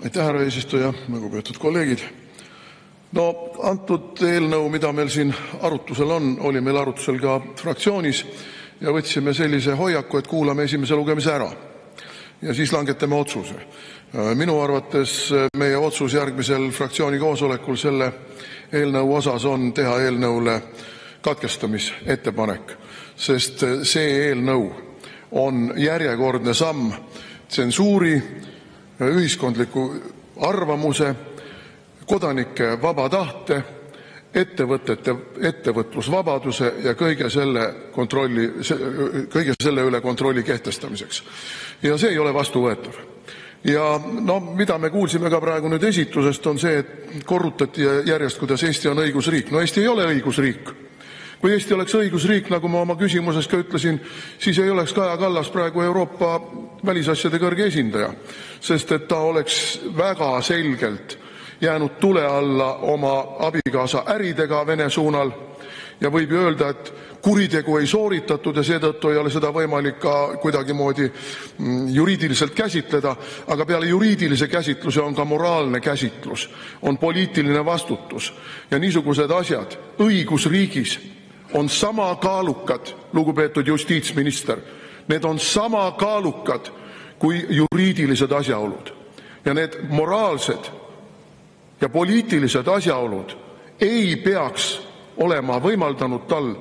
Aitäh, härra eesistuja! Lugupeetud kolleegid! No antud eelnõu, mida meil siin arutusel on, oli meil arutusel ka fraktsioonis ja võtsime sellise hoiaku, et kuulame esimese lugemise ära ja siis langetame otsuse. Minu arvates meie otsus järgmisel fraktsiooni koosolekul selle eelnõu osas on teha eelnõule katkestamisettepanek, sest see eelnõu on järjekordne samm tsensuuri, ühiskondliku arvamuse, kodanike vaba tahte, ettevõtete ettevõtlusvabaduse ja kõige selle üle kontrolli kehtestamiseks. Ja see ei ole vastuvõetav. Ja no, mida me kuulsime ka praegu nüüd esitusest, on see, et korrutati järjest, kuidas Eesti on õigusriik. No Eesti ei ole õigusriik. Kui Eesti oleks õigusriik, nagu ma oma küsimuses ka ütlesin, siis ei oleks Kaja Kallas praegu Euroopa välisasjade kõrge esindaja, sest et ta oleks väga selgelt jäänud tule alla oma abikaasa äridega Vene suunal ja võib ju öelda, et kuritegu ei sooritatud ja seetõttu ei ole seda võimalik ka kuidagimoodi juriidiliselt käsitleda, aga peale juriidilise käsitluse on ka moraalne käsitlus, on poliitiline vastutus ja niisugused asjad õigusriigis on sama kaalukad, lugupeetud justiitsminister, need on sama kaalukad kui juriidilised asjaolud. Ja need moraalsed ja poliitilised asjaolud ei peaks olema võimaldanud tal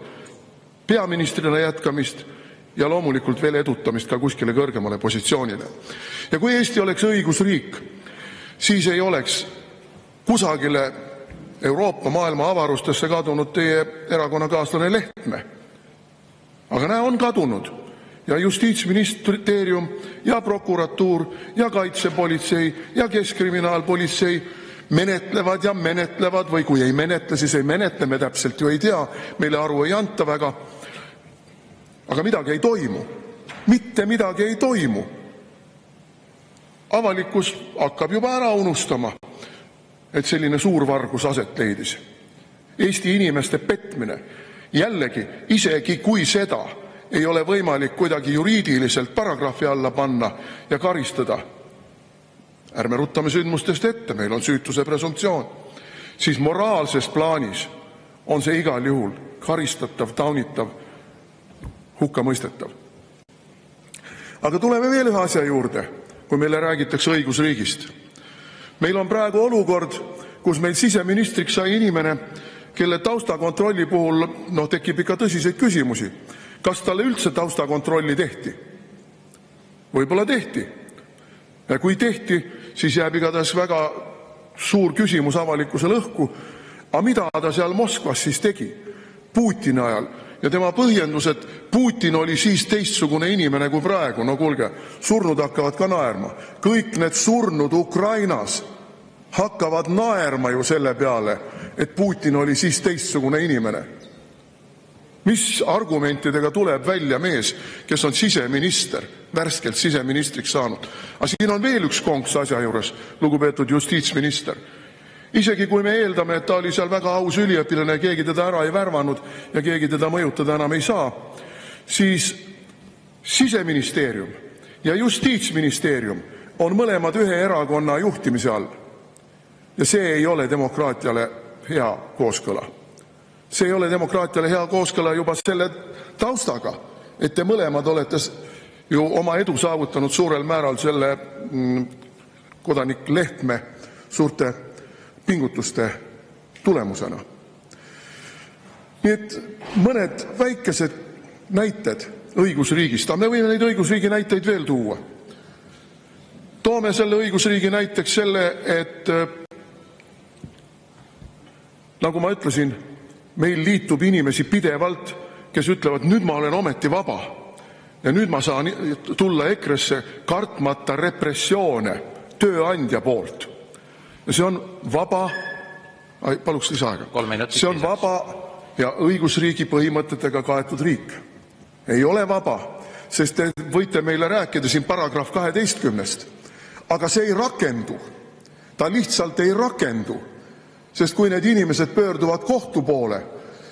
peaministrina jätkamist ja loomulikult veel edutamist ka kuskile kõrgemale positsioonile. Ja kui Eesti oleks õigusriik, siis ei oleks kusagile Euroopa maailma avarustesse kadunud teie erakonnakaaslane Lehtme. Aga näe, on kadunud. Ja justiitsministeerium ja prokuratuur ja kaitsepolitsei ja keskkriminaalpolitsei menetlevad ja menetlevad või kui ei menetle, siis ei menetle, me täpselt ju ei tea, meile aru ei anta väga. Aga midagi ei toimu. Mitte midagi ei toimu. Avalikkus hakkab juba ära unustama, et selline suur vargus aset leidis. Eesti inimeste petmine. Jällegi, isegi kui seda ei ole võimalik kuidagi juriidiliselt paragrahvi alla panna ja karistada, ärme ruttame sündmustest ette, meil on süütuse presumptsioon, siis moraalses plaanis on see igal juhul karistatav, taunitav, hukkamõistetav. Aga tuleme veel ühe asja juurde, kui meile räägitakse õigusriigist. Meil on praegu olukord, kus meil siseministriks sai inimene, kelle taustakontrolli puhul tekib ikka tõsiseid küsimusi. Kas talle üldse taustakontrolli tehti? Võib-olla tehti. Ja kui tehti, siis jääb igatahes väga suur küsimus avalikkusele õhku. Aga mida ta seal Moskvas siis tegi Putini ajal? Ja tema põhjendus, et Putin oli siis teistsugune inimene kui praegu. No kuulge, surnud hakkavad ka naerma. Kõik need surnud Ukrainas hakkavad naerma ju selle peale, et Putin oli siis teistsugune inimene. Mis argumentidega tuleb välja mees, kes on siseminister, värskelt siseministriks saanud? Aga siin on veel üks konks asja juures, lugupeetud justiitsminister. Isegi kui me eeldame, et ta oli seal väga aus üliõpilane, keegi teda ära ei värvanud ja keegi teda mõjutada enam ei saa, siis siseministeerium ja justiitsministeerium on mõlemad ühe erakonna juhtimise all. Ja see ei ole demokraatiale hea kooskõla. See ei ole demokraatiale hea kooskõla juba selle taustaga, et te mõlemad olete ju oma edu saavutanud suurel määral selle kodanik Lehtme suurte pingutuste tulemusena. Nii et mõned väikesed näited õigusriigist, aga me võime neid õigusriigi näiteid veel tuua. Toome selle õigusriigi näiteks selle, et nagu ma ütlesin, meil liitub inimesi pidevalt, kes ütlevad, nüüd ma olen ometi vaba ja nüüd ma saan tulla EKRE-sse kartmata repressioone tööandja poolt. Ja see on vaba, paluks lisaaega, see on vaba ja õigusriigi põhimõtetega kaetud riik. Ei ole vaba, sest te võite meile rääkida siin paragrahv 12, aga see ei rakendu. Ta lihtsalt ei rakendu. Sest kui need inimesed pöörduvad kohtu poole,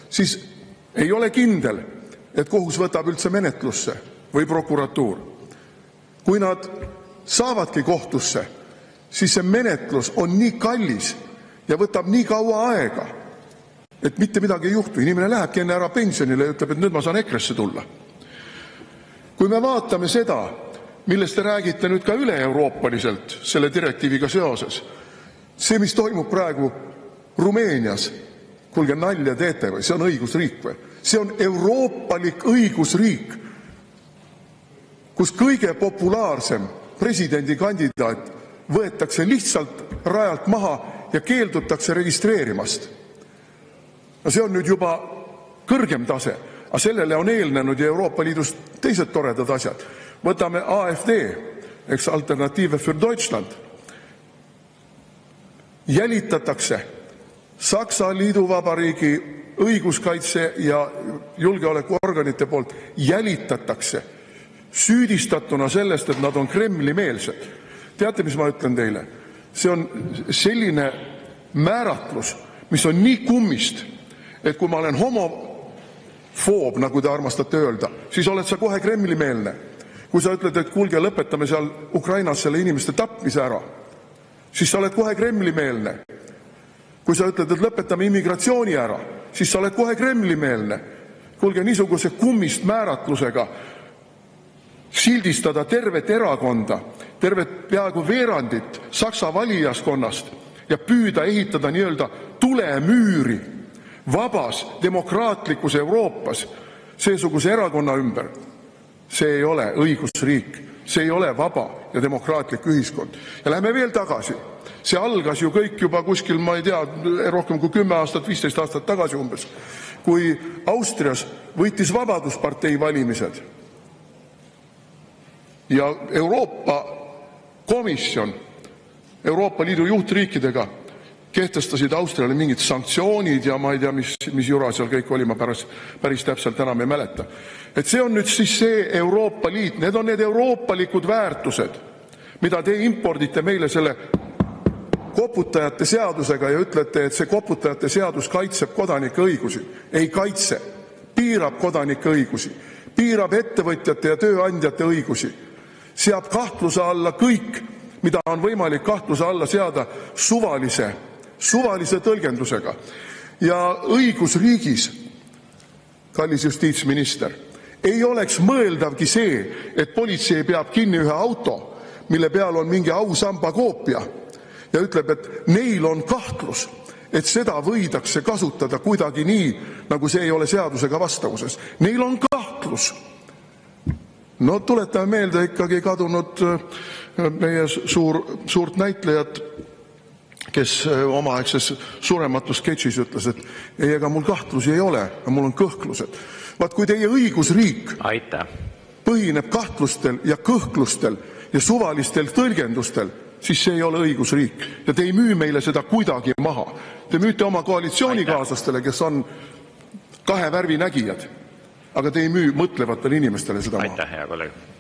siis ei ole kindel, et kohus võtab üldse menetlusse või prokuratuur. Kui nad saavadki kohtusse, siis see menetlus on nii kallis ja võtab nii kaua aega, et mitte midagi ei juhtu. Inimene lähebki enne ära pensionile ja ütleb, et nüüd ma saan EKRE-sse tulla. Kui me vaatame seda, millest te räägite nüüd ka üle-euroopaliselt selle direktiiviga seoses, see, mis toimub praegu Rumeenias, kuulge, nalja teete või? See on õigusriik või? See on euroopalik õigusriik, kus kõige populaarsem presidendikandidaat võetakse lihtsalt rajalt maha ja keeldutakse registreerimast. No see on nüüd juba kõrgem tase, aga sellele on eelnenud ja Euroopa Liidus teised toredad asjad. Võtame AfD, eks Alternative für Deutschland. Jälitatakse Saksa liiduvabariigi õiguskaitse ja julgeolekuorganite poolt, jälitatakse süüdistatuna sellest, et nad on Kremli-meelsed. Teate, mis ma ütlen teile? See on selline määratlus, mis on nii kummist, et kui ma olen homofoob, nagu te armastate öelda, siis oled sa kohe Kremli-meelne. Kui sa ütled, et kuulge, lõpetame seal Ukrainas selle inimeste tapmise ära, siis sa oled kohe Kremli-meelne. Kui sa ütled, et lõpetame immigratsiooni ära, siis sa oled kohe Kremli-meelne. Kuulge, niisuguse kummist määratlusega sildistada tervet erakonda, tervet peaaegu veerandit Saksa valijaskonnast ja püüda ehitada nii-öelda tulemüüri vabas demokraatlikus Euroopas seesuguse erakonna ümber. See ei ole õigusriik, see ei ole vaba ja demokraatlik ühiskond. Ja lähme veel tagasi. See algas ju kõik juba kuskil, ma ei tea, rohkem kui 10 aastat, 15 aastat tagasi umbes, kui Austrias võitis Vabaduspartei valimised. Ja Euroopa Komisjon Euroopa Liidu juhtriikidega kehtestasid Austriale mingid sanktsioonid ja ma ei tea, mis jura seal kõik oli, ma päris täpselt enam ei mäleta. Et see on nüüd siis see Euroopa Liit, need on need euroopalikud väärtused, mida te impordite meile selle koputajate seadusega ja ütlete, et see koputajate seadus kaitseb kodanike õigusi. Ei kaitse, piirab kodanike õigusi, piirab ettevõtjate ja tööandjate õigusi, seab kahtluse alla kõik, mida on võimalik kahtluse alla seada suvalise tõlgendusega. Ja õigusriigis, kallis justiitsminister, ei oleks mõeldavgi see, et politsei peab kinni ühe auto, mille peal on mingi ausamba koopia ja ütleb, et neil on kahtlus, et seda võidakse kasutada kuidagi nii, nagu see ei ole seadusega vastavuses. Neil on kahtlus. No tuletame meelde ikkagi kadunud meie suurt näitlejat, kes omaaegses surematus sketšis ütles, et ei, ega mul kahtlusi ei ole, aga mul on kõhklused. Vaat kui teie õigusriik põhineb kahtlustel ja kõhklustel ja suvalistel tõlgendustel, siis see ei ole õigusriik. Ja te ei müü meile seda kuidagi maha. Te müüte oma koalitsioonikaaslastele, kes on kahe värvi nägijad, aga te ei müü mõtlevatele inimestele seda maha. Aitäh, hea kolleeg.